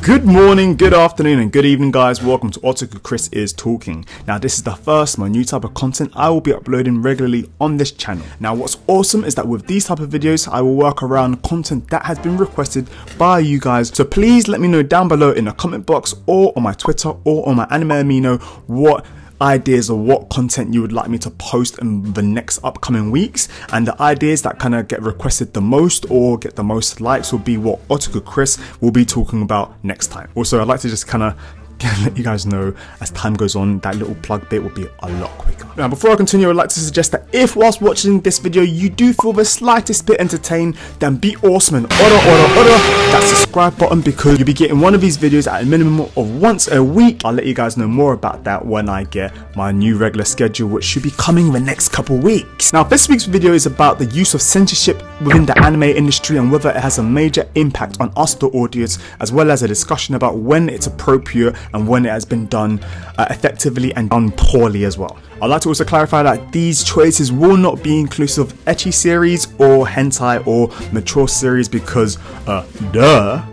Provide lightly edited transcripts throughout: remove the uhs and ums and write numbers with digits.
Good morning, good afternoon, and good evening, guys. Welcome to Otaku Chris is Talking. Now, this is the first my new type of content I will be uploading regularly on this channel. Now, what's awesome is that with these type of videos, I will work around content that has been requested by you guys. So please let me know down below in the comment box or on my Twitter or on my anime amino what ideas or what content you would like me to post in the next upcoming weeks, and the ideas that kind of get requested the most or get the most likes will be what Otaku Chris will be talking about next time. Also, I'd like to just kind of let you guys know as time goes on that little plug bit will be a lot quicker. Now, before I continue, I'd like to suggest that if whilst watching this video you do feel the slightest bit entertained, then be awesome and order that subscribe button, because you'll be getting one of these videos at a minimum of once a week. I'll let you guys know more about that when I get my new regular schedule, which should be coming in the next couple weeks. Now, this week's video is about the use of censorship within the anime industry and whether it has a major impact on us, the audience, as well as a discussion about when it's appropriate and when it has been done effectively and done poorly as well. I'd like to also clarify that these choices will not be inclusive of ecchi series or hentai or mature series because, duh.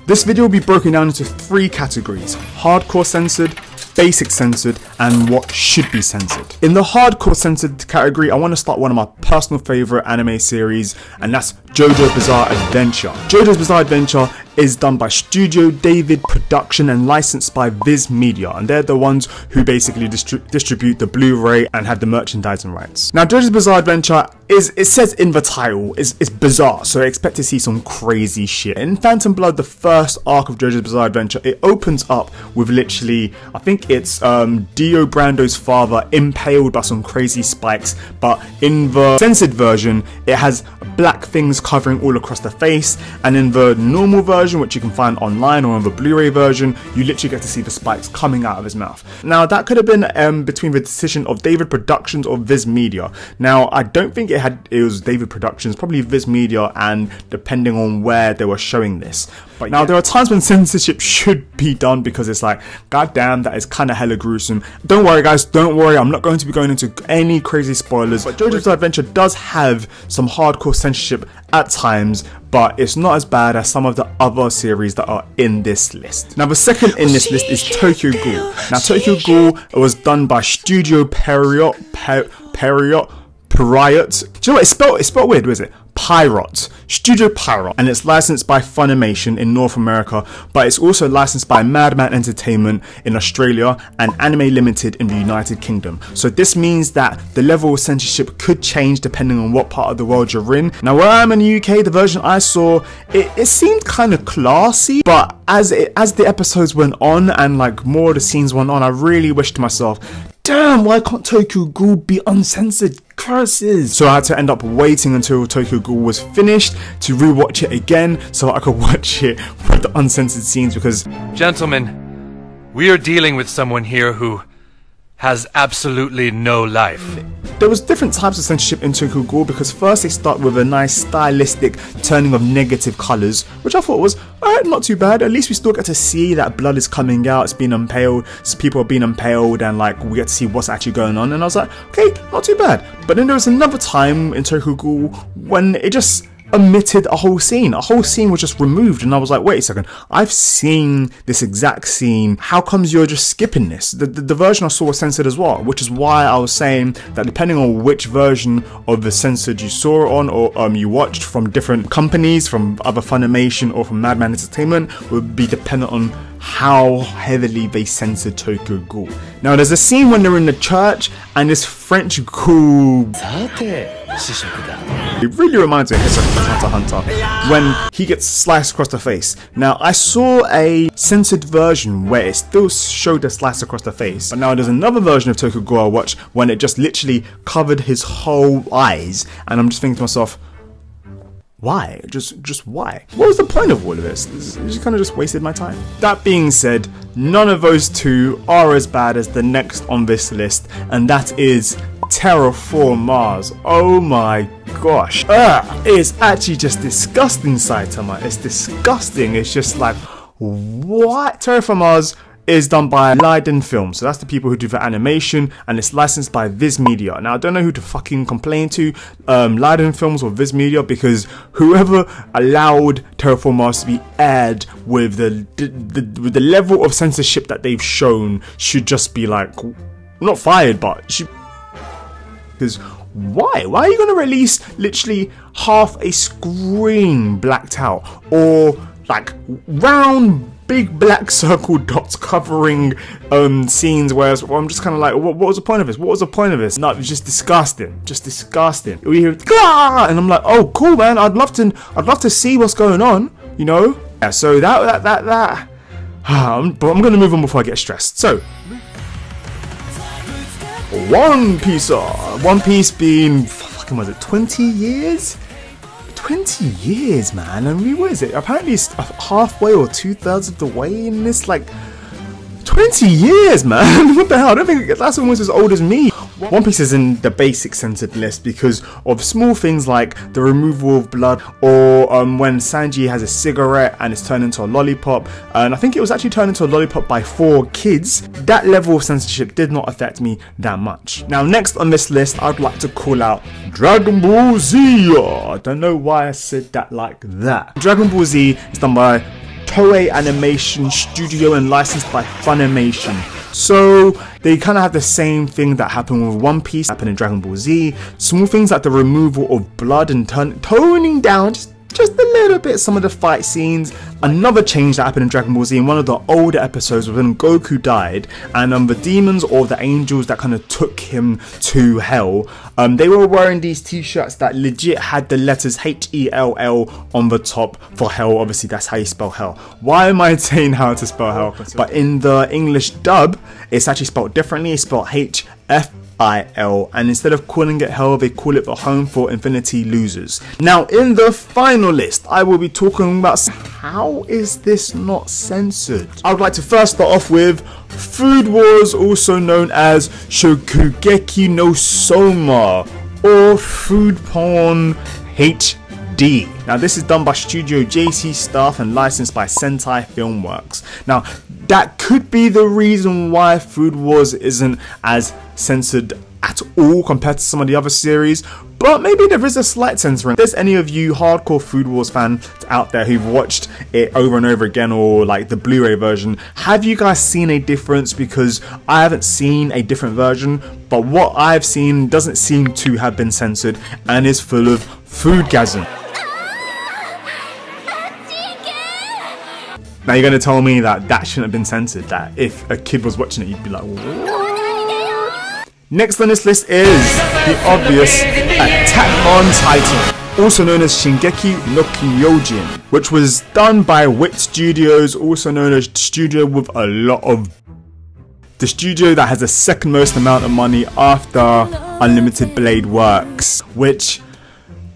This video will be broken down into 3 categories: hardcore censored, basic censored, and what should be censored. In the hardcore censored category, I want to start one of my personal favorite anime series, and that's JoJo's Bizarre Adventure. JoJo's Bizarre Adventure is done by Studio David Production and licensed by Viz Media, and they're the ones who basically distribute the Blu-ray and have the merchandising rights. Now, JoJo's Bizarre Adventure it says in the title, is bizarre, so I expect to see some crazy shit. In Phantom Blood, the first arc of JoJo's Bizarre Adventure, it opens up with literally, I think it's Dio Brando's father impaled by some crazy spikes, but in the censored version, it has black things covering all across the face, and in the normal version, which you can find online, or in the Blu-ray version, you literally get to see the spikes coming out of his mouth. Now, that could have been between the decision of David Productions or Viz Media. Now, I don't think it was David Productions, probably Viz Media, and depending on where they were showing this. But now, there are times when censorship should be done because it's like, goddamn, that is kind of hella gruesome. Don't worry, guys, don't worry, I'm not going to be going into any crazy spoilers, but JoJo's Bizarre Adventure does have some hardcore censorship at times, but it's not as bad as some of the other series that are in this list. Now, the second in this list is Tokyo Ghoul. Now, Tokyo Ghoul was done by Studio Pirate. Do you know what? It's spelled weird, was it? Pirate. Studio Pirate. And it's licensed by Funimation in North America, but it's also licensed by Madman Entertainment in Australia and Anime Limited in the United Kingdom. So this means that the level of censorship could change depending on what part of the world you're in. Now, where I'm in the UK, the version I saw, it seemed kind of classy, but as the episodes went on and like more of the scenes went on, I really wished to myself, damn, why can't Tokyo Ghoul be uncensored? Curses. So I had to end up waiting until Tokyo Ghoul was finished to rewatch it again so I could watch it with the uncensored scenes, because, gentlemen, we are dealing with someone here who has absolutely no life. There was different types of censorship in Tokyo Ghoul, because first they start with a nice stylistic turning of negative colours, which I thought was alright, not too bad. At least we still get to see that blood is coming out, it's being impaled, people are being impaled, and like we get to see what's actually going on, and I was like, okay, not too bad. But then there was another time in Tokyo Ghoul when it just omitted a whole scene. A whole scene was just removed, and I was like, wait a second, I've seen this exact scene, how comes you're just skipping this? The version I saw was censored as well, which is why I was saying that depending on which version of the censored you saw it on, or you watched from different companies, from other Funimation or from Madman Entertainment, would be dependent on how heavily they censored Tokyo Ghoul. Now, there's a scene when they're in the church and this French ghoul, it really reminds me of Hunter x Hunter when he gets sliced across the face. Now, I saw a censored version where it still showed a slice across the face, but now there's another version of Tokyo Ghoul I watched when it just literally covered his whole eyes, and I'm just thinking to myself, why? Just why? What was the point of all of this? It just kind of just wasted my time. That being said, none of those two are as bad as the next on this list, and that is Terraform Mars. Oh my gosh. It's actually just disgusting, Saitama. It's disgusting. It's just like, what? Terraform Mars is done by Leiden Films. So that's the people who do the animation, and it's licensed by Viz Media. Now I don't know who to fucking complain to, Leiden Films or Viz Media, because whoever allowed Terraform Mars to be aired with the level of censorship that they've shown should just be like, not fired, but should, because why are you going to release literally half a screen blacked out, or like round big black circle dots covering scenes where I'm just kind of like, what was the point of this? What was the point of this? No, it was just disgusting, We hear Gah! And I'm like, oh cool man, I'd love to see what's going on, you know. Yeah, so that but I'm gonna move on before I get stressed. So One Piece being fucking, was it 20 years? 20 years, man. I mean, what is it? Apparently it's halfway or 2/3 of the way in this, like 20 years, man. What the hell? I don't think that's almost as old as me. One Piece is in the basic censored list because of small things like the removal of blood, or when Sanji has a cigarette and it's turned into a lollipop, and I think it was actually turned into a lollipop by 4 kids. That level of censorship did not affect me that much. Now next on this list, I'd like to call out Dragon Ball Z. I don't know why I said that like that. Dragon Ball Z is done by Toei Animation Studio and licensed by Funimation. So they kind of have the same thing that happened with One Piece happened in Dragon Ball Z. Small things like the removal of blood and toning down just a little bit some of the fight scenes. Another change that happened in Dragon Ball Z in one of the older episodes was when Goku died, and the demons or the angels that kind of took him to hell, they were wearing these t-shirts that legit had the letters H-E-L-L on the top for hell. Obviously that's how you spell hell. Why am I saying how to spell hell? But in the English dub it's actually spelled differently. It's spelled H-F-I-L, and instead of calling it hell, they call it the home for infinity losers. Now in the final list, I will be talking about how is this not censored. I would like to first start off with Food Wars, also known as Shokugeki no Soma, or Food Porn HD. Now this is done by Studio JC staff and licensed by Sentai Filmworks. Now that could be the reason why Food Wars isn't as censored at all compared to some of the other series, but maybe there is a slight censoring. If there's any of you hardcore Food Wars fans out there who've watched it over and over again, or like the Blu-ray version, have you guys seen a difference? Because I haven't seen a different version, but what I've seen doesn't seem to have been censored and is full of foodgasm. Now you're going to tell me that that shouldn't have been censored, that if a kid was watching it you'd be like, what? Next on this list is the obvious Attack on Titan, also known as Shingeki no Kyojin, which was done by Wit Studios, also known as the studio with a lot of... the studio that has the second most amount of money after Unlimited Blade Works, which...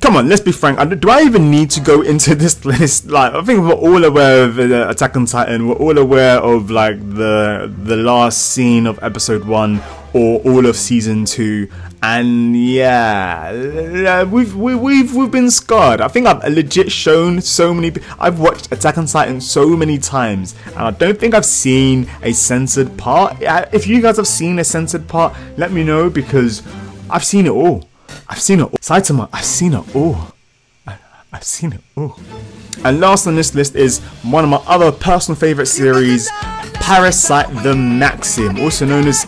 come on, let's be frank, do I even need to go into this list? Like, I think we're all aware of Attack on Titan, we're all aware of like the last scene of episode 1 or all of season 2, and yeah, we've been scarred. I think I've legit shown so many, I've watched Attack on Titan so many times, and I don't think I've seen a censored part. If you guys have seen a censored part, let me know, because I've seen it all. I've seen it all. Saitama, I've seen it all. I've seen it all. And last on this list is one of my other personal favourite series, Parasite the Maxim, also known as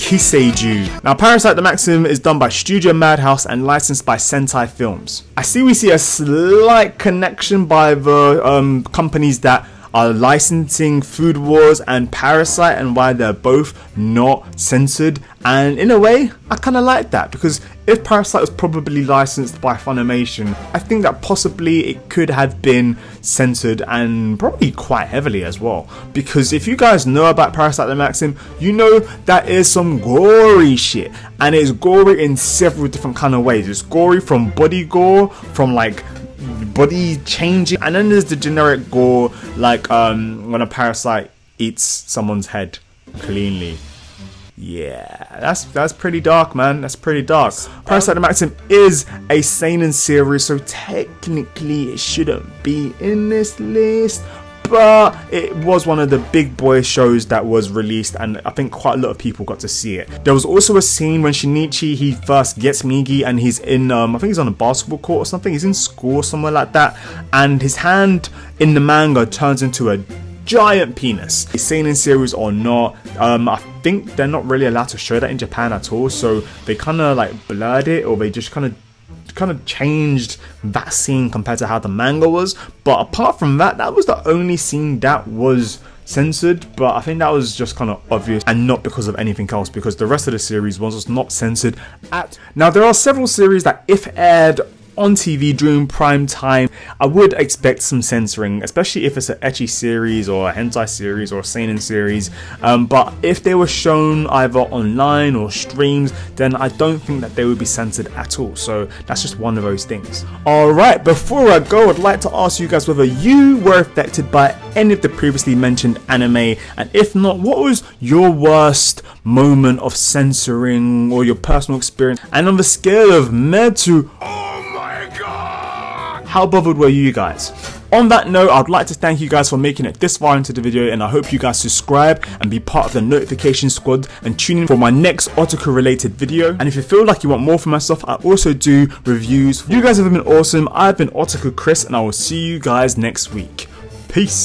Kiseiju. Now Parasite the Maxim is done by Studio Madhouse and licensed by Sentai Films. We see a slight connection by the companies that are licensing Food Wars and Parasite, and why they're both not censored, and in a way I kind of like that, because if Parasite was probably licensed by Funimation, I think that possibly it could have been censored, and probably quite heavily as well, because if you guys know about Parasite the Maxim, you know that is some gory shit, and it's gory in several different kind of ways. It's gory from body gore, from like body changing, and then there's the generic gore, like when a parasite eats someone's head cleanly. Yeah, that's pretty dark, man. That's pretty dark. Parasite the Maxim is a seinen series, so technically it shouldn't be in this list, but it was one of the big boy shows that was released, and I think quite a lot of people got to see it. There was also a scene when Shinichi, he first gets Migi, and he's in I think he's on a basketball court or something, he's in school or somewhere like that, and his hand in the manga turns into a giant penis. Seinen series or not, I think they're not really allowed to show that in Japan at all, so they kind of like blurred it, or they just kind of changed that scene compared to how the manga was. But apart from that, that was the only scene that was censored, but I think that was just kind of obvious and not because of anything else, because the rest of the series was not censored at. Now there are several series that if aired on TV during prime time, I would expect some censoring, especially if it's an ecchi series or a hentai series or a seinen series, but if they were shown either online or streams, then I don't think that they would be censored at all. So that's just one of those things. Alright, before I go, I'd like to ask you guys whether you were affected by any of the previously mentioned anime, and if not, what was your worst moment of censoring or your personal experience, and on the scale of meh to how bothered were you guys? On that note, I'd like to thank you guys for making it this far into the video, and I hope you guys subscribe and be part of the notification squad and tune in for my next Otaku related video. And if you feel like you want more from myself, I also do reviews. You guys have been awesome. I've been Otaku Chris, and I will see you guys next week. Peace.